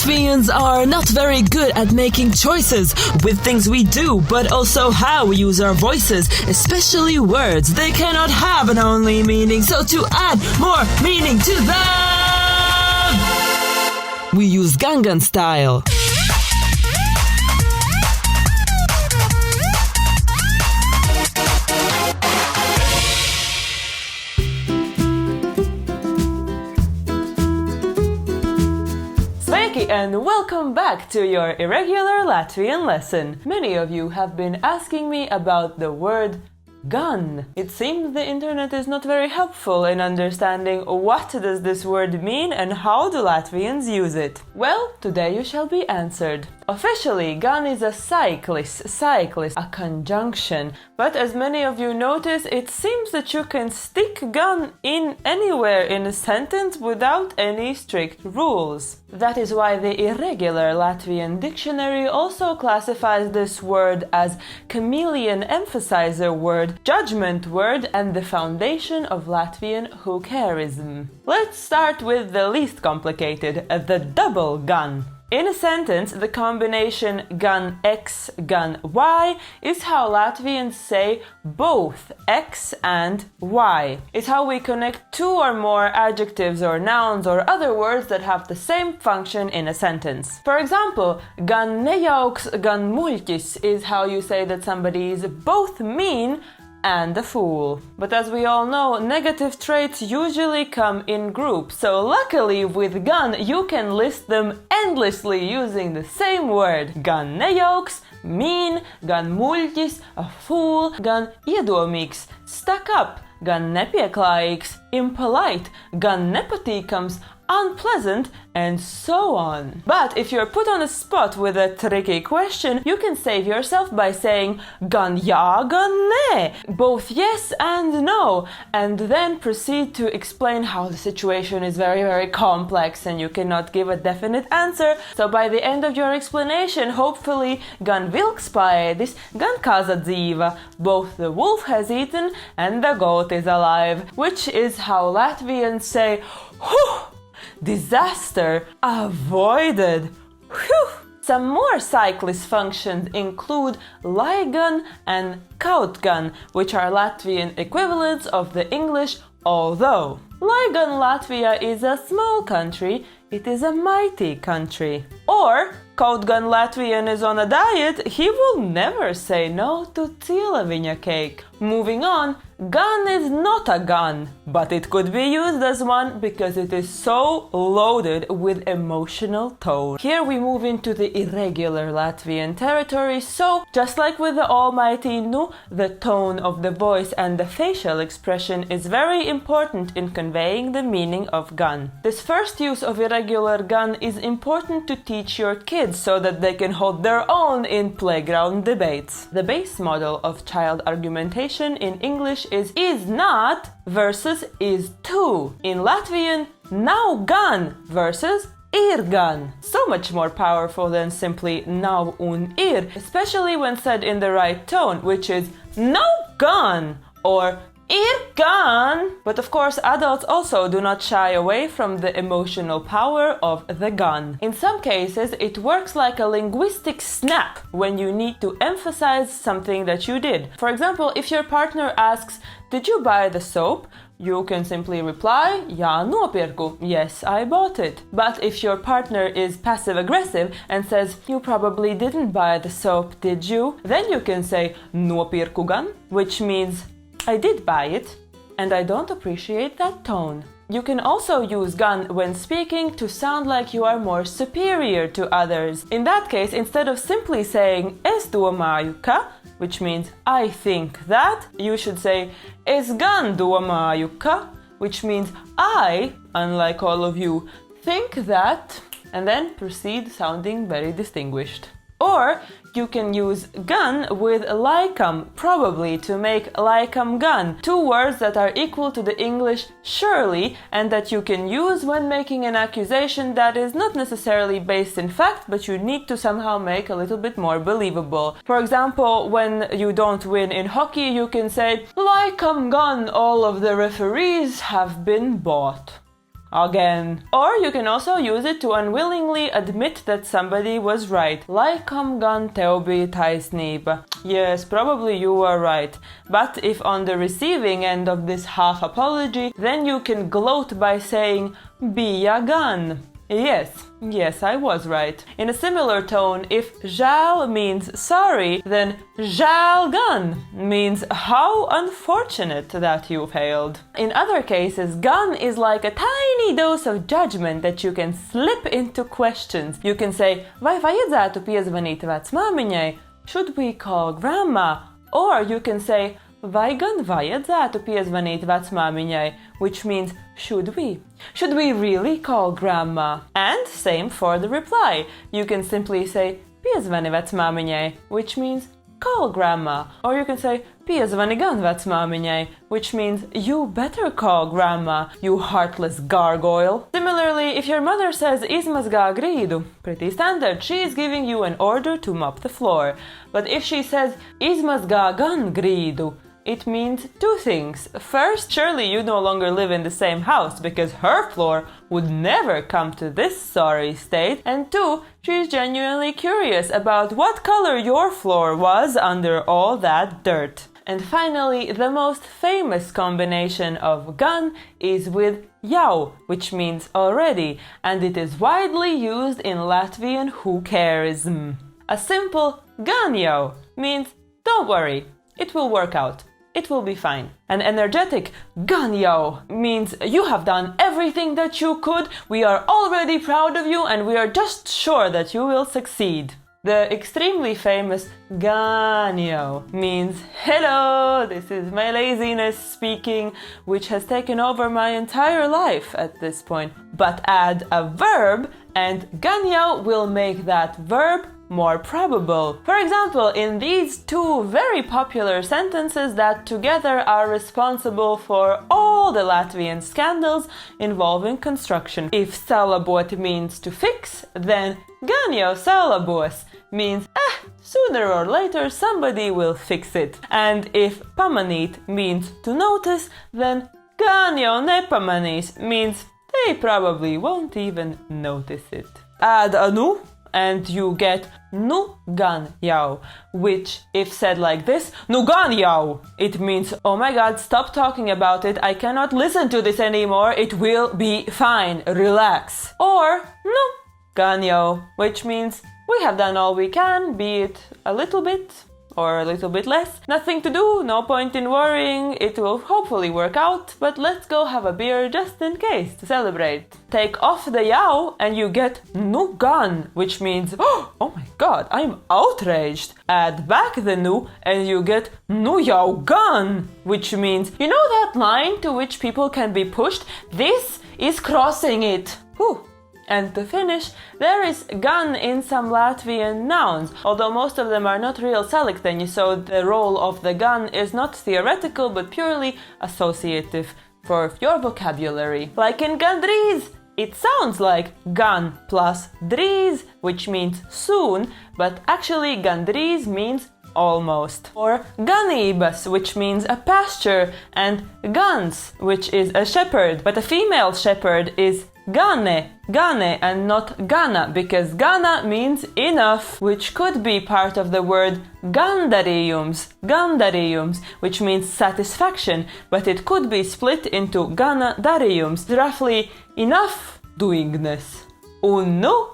Latvians are not very good at making choices with things we do, but also how we use our voices, especially words. They cannot have an only meaning, so to add more meaning to them, we use GAN-GAN style. Sveiki and welcome back to your irregular Latvian lesson. Many of you have been asking me about the word gun. It seems the internet is not very helpful in understanding what does this word mean and how do Latvians use it. Well, today you shall be answered. Officially, gun is a cyclist, a conjunction. But as many of you notice, it seems that you can stick gun in anywhere in a sentence without any strict rules. That is why the irregular Latvian dictionary also classifies this word as chameleon emphasizer word, judgement word, and the foundation of Latvian who-carism. Let's start with the least complicated, the double gun. In a sentence, the combination gun X, gun Y is how Latvians say both X and Y. It's how we connect two or more adjectives or nouns or other words that have the same function in a sentence. For example, gan nejauks, gan muļķis is how you say that somebody is both mean and a fool. But as we all know, negative traits usually come in groups, so luckily with gun you can list them endlessly using the same word. Gan nejauks, mean, gan muļķis, a fool, gan iedomīgs, stuck up, gan nepieklājīgs, impolite, gan nepatīkams, unpleasant, and so on. But if you're put on the spot with a tricky question, you can save yourself by saying gan jā, gan nē, both yes and no, and then proceed to explain how the situation is very, very complex and you cannot give a definite answer. So by the end of your explanation, hopefully gan vilks paēdis, gan kaza dzīva, both the wolf has eaten and the goat is alive, which is how Latvians say, whew, disaster avoided. Whew. Some more cyclist functions include lai gan and kaut gan, which are Latvian equivalents of the English although. Lai gan Latvia is a small country, it is a mighty country. Or, kaut gan Latvian is on a diet, he will never say no to cielaviņa cake. Moving on, gun is not a gun, but it could be used as one because it is so loaded with emotional tone. Here we move into the irregular Latvian territory, so just like with the almighty nu, the tone of the voice and the facial expression is very important in conveying the meaning of gun. This first use of irregular gun is important to teach your kids so that they can hold their own in playground debates. The base model of child argumentation in English is not versus is to. In Latvian, nav gan versus ir gan. So much more powerful than simply nav un ir, especially when said in the right tone, which is nav gan or ir gan. But of course, adults also do not shy away from the emotional power of the gun. In some cases, it works like a linguistic snap when you need to emphasize something that you did. For example, if your partner asks, "Did you buy the soap?" you can simply reply, "Jā, nopirku," yes, I bought it. But if your partner is passive-aggressive and says, "You probably didn't buy the soap, did you?" then you can say, "Nopirku gan," which means, I did buy it, and I don't appreciate that tone. You can also use gun when speaking to sound like you are more superior to others. In that case, instead of simply saying es domāju ka, which means I think that, you should say es gan domāju ka, which means I, unlike all of you, think that, and then proceed sounding very distinguished. Or you can use gun with laikam, probably, to make laikam gun, two words that are equal to the English surely and that you can use when making an accusation that is not necessarily based in fact, but you need to somehow make a little bit more believable. For example, when you don't win in hockey, you can say laikam gun, all of the referees have been bought. again. Or you can also use it to unwillingly admit that somebody was right. Laikam gan tev bija taisnība. Yes, probably you are right. But if on the receiving end of this half apology, then you can gloat by saying bija gan. Yes, I was right. In a similar tone, if žēl means sorry, then žēl gan means how unfortunate that you failed. In other cases, gan is like a tiny dose of judgment that you can slip into questions. You can say, vai vajadzētu piezvanīt vecmāmiņai? Should we call grandma? Or you can say, vai gan vajadzētu piezvanīt vecmāmiņai? Which means, should we? Should we really call grandma? And same for the reply. You can simply say, piezvani vecmāmiņai, which means, call grandma. Or you can say, piezvani gan vecmāmiņai, which means, you better call grandma, you heartless gargoyle. Similarly, if your mother says, izmazgā grīdu, pretty standard, she is giving you an order to mop the floor. But if she says, izmazgā gan grīdu, it means two things. First, surely you no longer live in the same house because her floor would never come to this sorry state. And two, she's genuinely curious about what color your floor was under all that dirt. And finally, the most famous combination of gan is with jau, which means already, and it is widely used in Latvian who-carism. A simple gan jau means don't worry, it will work out. It will be fine. An energetic gan jau means you have done everything that you could, we are already proud of you, and we are just sure that you will succeed. The extremely famous gan jau means hello, this is my laziness speaking, which has taken over my entire life at this point. But add a verb and gan jau will make that verb more probable. For example, in these two very popular sentences that together are responsible for all the Latvian scandals involving construction. If salabot means to fix, then gan jau salabos means sooner or later somebody will fix it. And if pamanīt means to notice, then gan jau nepamanīs means they probably won't even notice it. Add a nu and you get nu gan jau, which, if said like this, nu gan jau, it means, oh my god, stop talking about it, I cannot listen to this anymore, it will be fine, relax. Or nu gan jau, which means, we have done all we can, be it a little bit or a little bit less. Nothing to do, no point in worrying, it will hopefully work out, but let's go have a beer just in case to celebrate. Take off the jau and you get nu gan, which means, oh my god, I'm outraged. Add back the nu and you get nu jau gan, which means, you know that line to which people can be pushed? This is crossing it. Whew. And to finish, there is gan in some Latvian nouns, although most of them are not real salikteņi, so the role of the gan is not theoretical but purely associative for your vocabulary. Like in gandrīz, it sounds like gan plus drīz, which means soon, but actually gandrīz means almost. Or ganības, which means a pasture, and gans, which is a shepherd, but a female shepherd is gane, and not gana, because gana means enough, which could be part of the word gandarījums, which means satisfaction, but it could be split into gana darījums, roughly enough doingness. Un nu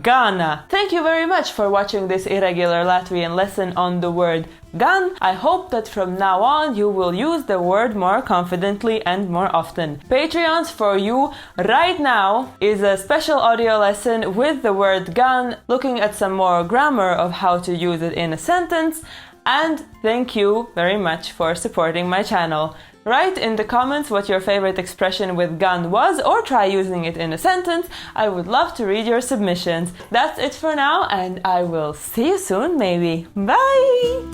gana. Thank you very much for watching this irregular Latvian lesson on the word gan. I hope that from now on you will use the word more confidently and more often. Patreons for you right now is a special audio lesson with the word gan, looking at some more grammar of how to use it in a sentence. And thank you very much for supporting my channel. Write in the comments what your favorite expression with gan was, or try using it in a sentence. I would love to read your submissions. That's it for now, and I will see you soon, maybe. Bye!